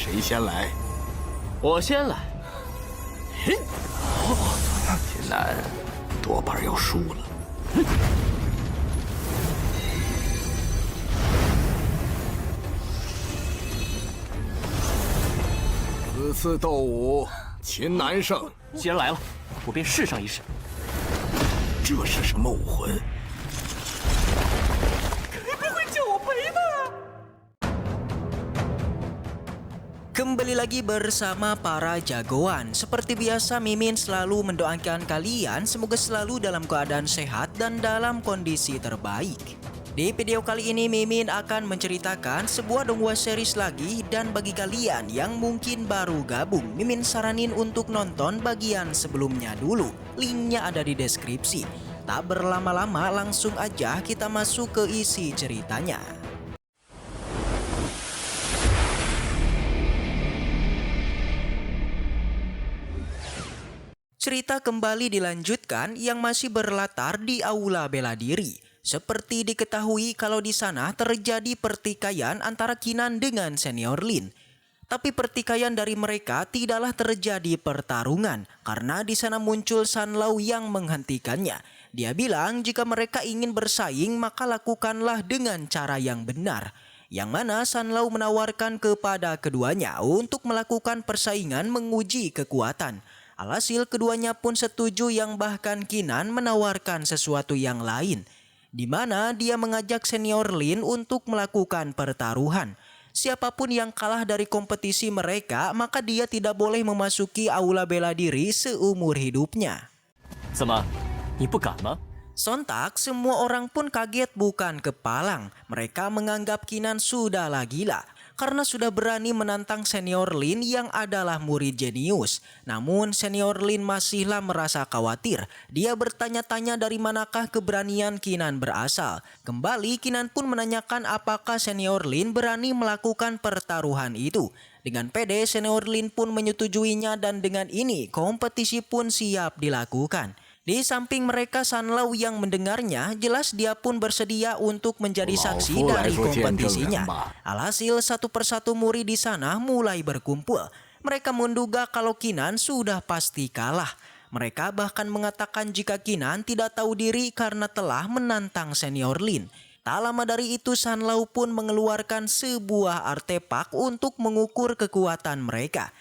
谁先来？我先来。嘿，金南多半要输了。此次斗武，秦南胜。既然来了，我便试上一试。这是什么武魂？你不会叫我陪吧？ Kembali lagi bersama para jagoan. Seperti biasa, Mimin selalu mendoakan kalian semoga selalu dalam keadaan sehat dan dalam kondisi terbaik. Di video kali ini Mimin akan menceritakan sebuah dongwua series lagi, dan bagi kalian yang mungkin baru gabung, Mimin saranin untuk nonton bagian sebelumnya dulu. Linknya ada di deskripsi. Tak berlama-lama, langsung aja kita masuk ke isi ceritanya. Cerita kembali dilanjutkan yang masih berlatar di aula bela diri. Seperti diketahui kalau di sana terjadi pertikaian antara Qinan dengan senior Lin. Tapi pertikaian dari mereka tidaklah terjadi pertarungan karena di sana muncul San Lao yang menghentikannya. Dia bilang jika mereka ingin bersaing maka lakukanlah dengan cara yang benar. Yang mana San Lao menawarkan kepada keduanya untuk melakukan persaingan menguji kekuatan. Alhasil keduanya pun setuju, yang bahkan Qinan menawarkan sesuatu yang lain, di mana dia mengajak senior Lin untuk melakukan pertaruhan. Siapapun yang kalah dari kompetisi mereka, maka dia tidak boleh memasuki aula bela diri seumur hidupnya. Sontak semua orang pun kaget bukan kepalang. Mereka menganggap Qinan sudahlah gila karena sudah berani menantang senior Lin yang adalah murid jenius. Namun senior Lin masihlah merasa khawatir. Dia bertanya-tanya dari manakah keberanian Qinan berasal. Kembali Qinan pun menanyakan apakah senior Lin berani melakukan pertaruhan itu. Dengan pede senior Lin pun menyetujuinya, dan dengan ini kompetisi pun siap dilakukan. Di samping mereka, San Lao yang mendengarnya, jelas dia pun bersedia untuk menjadi saksi dari kompetisinya. Alhasil satu persatu murid di sana mulai berkumpul. Mereka menduga kalau Qinan sudah pasti kalah. Mereka bahkan mengatakan jika Qinan tidak tahu diri karena telah menantang senior Lin. Tak lama dari itu San Lao pun mengeluarkan sebuah artefak untuk mengukur kekuatan mereka.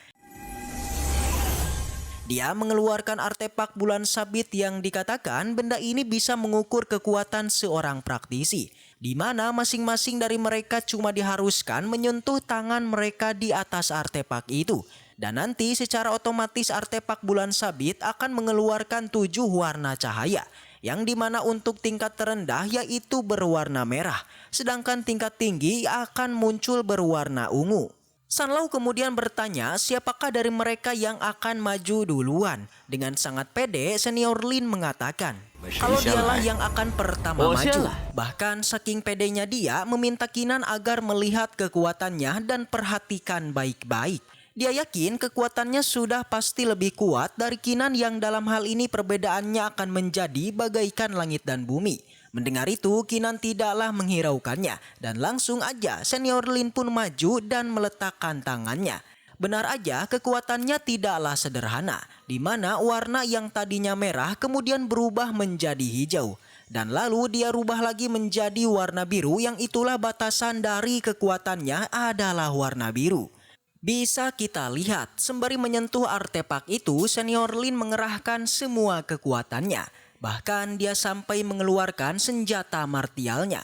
Dia mengeluarkan artefak bulan sabit yang dikatakan benda ini bisa mengukur kekuatan seorang praktisi, di mana masing-masing dari mereka cuma diharuskan menyentuh tangan mereka di atas artefak itu. Dan nanti secara otomatis artefak bulan sabit akan mengeluarkan 7 warna cahaya, yang dimana untuk tingkat terendah yaitu berwarna merah, sedangkan tingkat tinggi akan muncul berwarna ungu. San Lao kemudian bertanya siapakah dari mereka yang akan maju duluan. Dengan sangat pede senior Lin mengatakan kalau dialah yang akan pertama maju. Bahkan saking pedenya dia meminta Qinan agar melihat kekuatannya dan perhatikan baik-baik. Dia yakin kekuatannya sudah pasti lebih kuat dari Qinan, yang dalam hal ini perbedaannya akan menjadi bagaikan langit dan bumi. Mendengar itu Qinan tidaklah menghiraukannya, dan langsung aja senior Lin pun maju dan meletakkan tangannya. Benar aja kekuatannya tidaklah sederhana, di mana warna yang tadinya merah kemudian berubah menjadi hijau. Dan lalu dia rubah lagi menjadi warna biru, yang itulah batasan dari kekuatannya adalah warna biru. Bisa kita lihat sembari menyentuh artefak itu senior Lin mengerahkan semua kekuatannya. Bahkan dia sampai mengeluarkan senjata martialnya.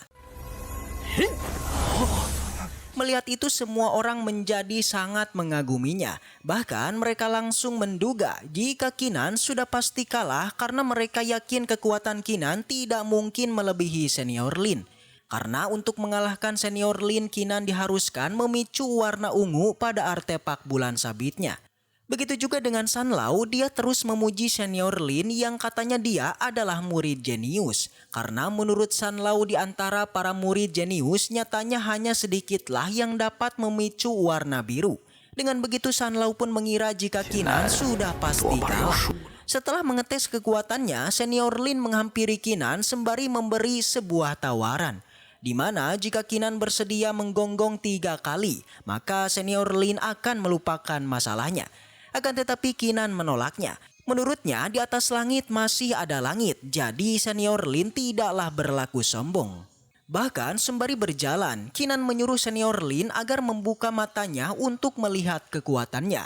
Melihat itu semua orang menjadi sangat mengaguminya. Bahkan mereka langsung menduga jika Qinan sudah pasti kalah karena mereka yakin kekuatan Qinan tidak mungkin melebihi senior Lin. Karena untuk mengalahkan senior Lin, Qinan diharuskan memicu warna ungu pada artefak bulan sabitnya. Begitu juga dengan San Lao, dia terus memuji senior Lin yang katanya dia adalah murid jenius. Karena menurut San Lao di antara para murid jenius nyatanya hanya sedikitlah yang dapat memicu warna biru. Dengan begitu San Lao pun mengira jika Qinan sudah pasti kalah. Setelah mengetes kekuatannya, senior Lin menghampiri Qinan sembari memberi sebuah tawaran. di mana jika Kinan bersedia menggonggong 3 kali, maka senior Lin akan melupakan masalahnya. Akan tetapi Kinan menolaknya. Menurutnya di atas langit masih ada langit, jadi senior Lin tidaklah berlaku sombong. Bahkan sembari berjalan, Kinan menyuruh senior Lin agar membuka matanya untuk melihat kekuatannya.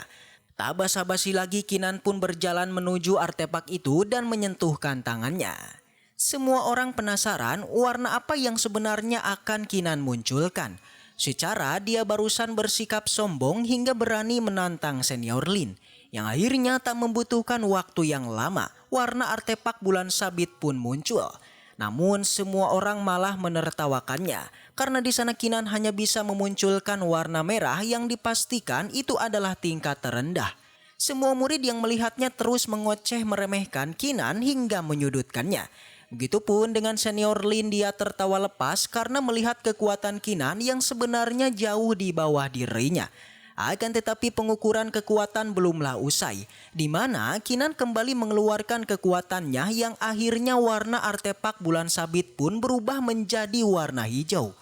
Tak basa-basi lagi, Kinan pun berjalan menuju artefak itu dan menyentuhkan tangannya. Semua orang penasaran warna apa yang sebenarnya akan Kinan munculkan. Secara dia barusan bersikap sombong hingga berani menantang senior Lin. Yang akhirnya tak membutuhkan waktu yang lama, warna artefak bulan sabit pun muncul. Namun semua orang malah menertawakannya karena di sana Kinan hanya bisa memunculkan warna merah yang dipastikan itu adalah tingkat terendah. Semua murid yang melihatnya terus mengoceh meremehkan Kinan hingga menyudutkannya. Begitupun dengan senior Lin, dia tertawa lepas karena melihat kekuatan Kinan yang sebenarnya jauh di bawah dirinya. Akan tetapi pengukuran kekuatan belumlah usai, di mana Kinan kembali mengeluarkan kekuatannya yang akhirnya warna artefak bulan sabit pun berubah menjadi warna hijau.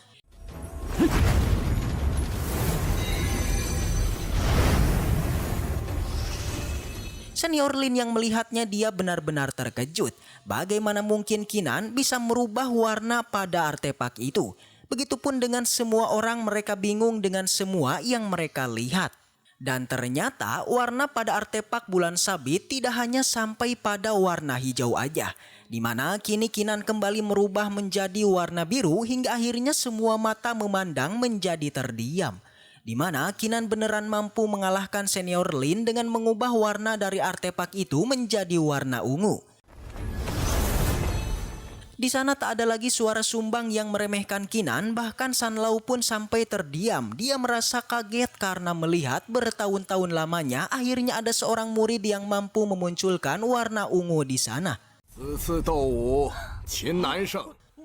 Senior Lin yang melihatnya dia benar-benar terkejut. Bagaimana mungkin Kinan bisa merubah warna pada artefak itu? Begitupun dengan semua orang, mereka bingung dengan semua yang mereka lihat. Dan ternyata warna pada artefak bulan sabit tidak hanya sampai pada warna hijau aja. Di mana kini Kinan kembali merubah menjadi warna biru hingga akhirnya semua mata memandang menjadi terdiam. Di mana Kinan beneran mampu mengalahkan senior Lin dengan mengubah warna dari artefak itu menjadi warna ungu. Di sana tak ada lagi suara sumbang yang meremehkan Kinan, bahkan San Lau pun sampai terdiam. Dia merasa kaget karena melihat bertahun-tahun lamanya akhirnya ada seorang murid yang mampu memunculkan warna ungu di sana.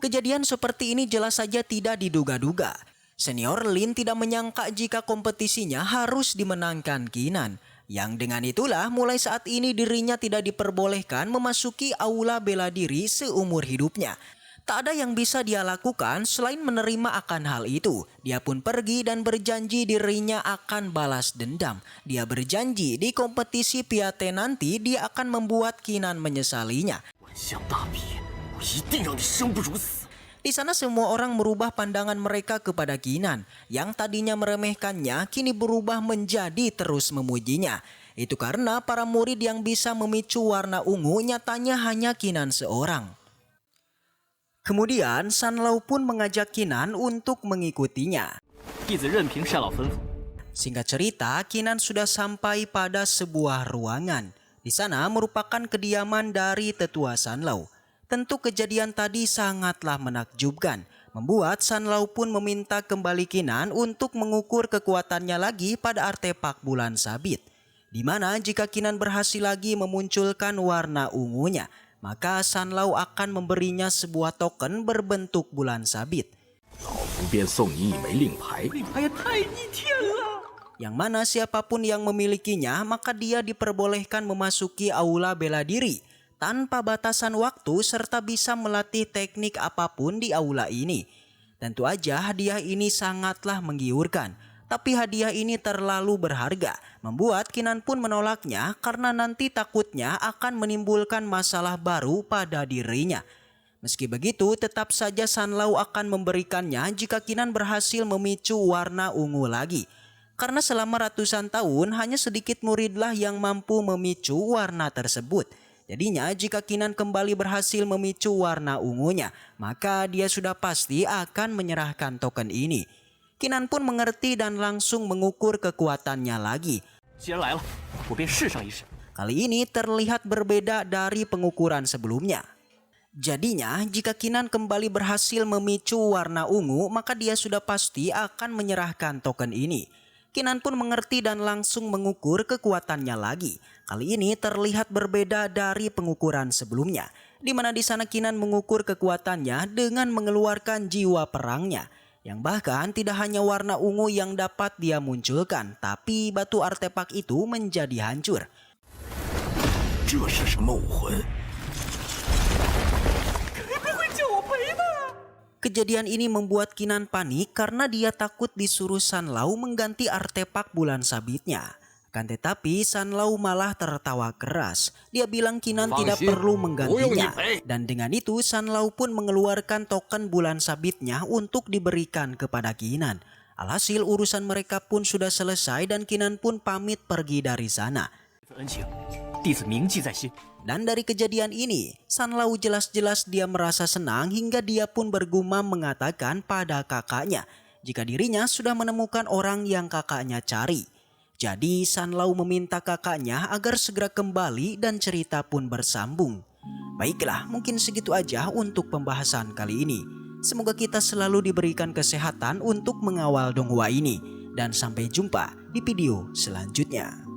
Kejadian seperti ini jelas saja tidak diduga-duga. Senior Lin tidak menyangka jika kompetisinya harus dimenangkan Kinan. Yang dengan itulah mulai saat ini dirinya tidak diperbolehkan memasuki aula bela diri seumur hidupnya. Tak ada yang bisa dia lakukan selain menerima akan hal itu. Dia pun pergi dan berjanji dirinya akan balas dendam. Dia berjanji di kompetisi Piate nanti dia akan membuat Kinan menyesalinya. Di sana semua orang merubah pandangan mereka kepada Kinan. Yang tadinya meremehkannya kini berubah menjadi terus memujinya. Itu karena para murid yang bisa memicu warna ungu nyatanya hanya Kinan seorang. Kemudian San Lau pun mengajak Kinan untuk mengikutinya. Singkat cerita, Kinan sudah sampai pada sebuah ruangan. Di sana merupakan kediaman dari tetua San Lau. Tentu kejadian tadi sangatlah menakjubkan, membuat San Lau pun meminta kembali Kinan untuk mengukur kekuatannya lagi pada artefak bulan sabit. Di mana jika Kinan berhasil lagi memunculkan warna ungunya, maka San Lau akan memberinya sebuah token berbentuk bulan sabit. Yang mana siapapun yang memilikinya maka dia diperbolehkan memasuki aula bela diri tanpa batasan waktu serta bisa melatih teknik apapun di aula ini. Tentu aja hadiah ini sangatlah menggiurkan, tapi hadiah ini terlalu berharga, membuat Kinan pun menolaknya karena nanti takutnya akan menimbulkan masalah baru pada dirinya. Meski begitu, tetap saja San Lau akan memberikannya jika Kinan berhasil memicu warna ungu lagi. Karena selama ratusan tahun hanya sedikit muridlah yang mampu memicu warna tersebut. Jadinya jika Kinan kembali berhasil memicu warna ungunya, maka dia sudah pasti akan menyerahkan token ini. Kinan pun mengerti dan langsung mengukur kekuatannya lagi. Kali ini terlihat berbeda dari pengukuran sebelumnya. Jadinya jika Kinan kembali berhasil memicu warna ungu, maka dia sudah pasti akan menyerahkan token ini. Kinan pun mengerti dan langsung mengukur kekuatannya lagi. Kali ini terlihat berbeda dari pengukuran sebelumnya, di mana di sana Kinan mengukur kekuatannya dengan mengeluarkan jiwa perangnya, yang bahkan tidak hanya warna ungu yang dapat dia munculkan, tapi batu artefak itu menjadi hancur. Kejadian ini membuat Kinan panik karena dia takut disuruh Sanlau mengganti artefak bulan sabitnya. Kan tetapi Sanlau malah tertawa keras. Dia bilang Kinan tidak perlu menggantinya. Dan dengan itu Sanlau pun mengeluarkan token bulan sabitnya untuk diberikan kepada Kinan. Alhasil urusan mereka pun sudah selesai dan Kinan pun pamit pergi dari sana. Dan dari kejadian ini, Sanlau jelas-jelas dia merasa senang hingga dia pun bergumam mengatakan pada kakaknya jika dirinya sudah menemukan orang yang kakaknya cari. Jadi Sanlau meminta kakaknya agar segera kembali dan cerita pun bersambung. Baiklah, mungkin segitu aja untuk pembahasan kali ini. Semoga kita selalu diberikan kesehatan untuk mengawal donghua ini. Dan sampai jumpa di video selanjutnya.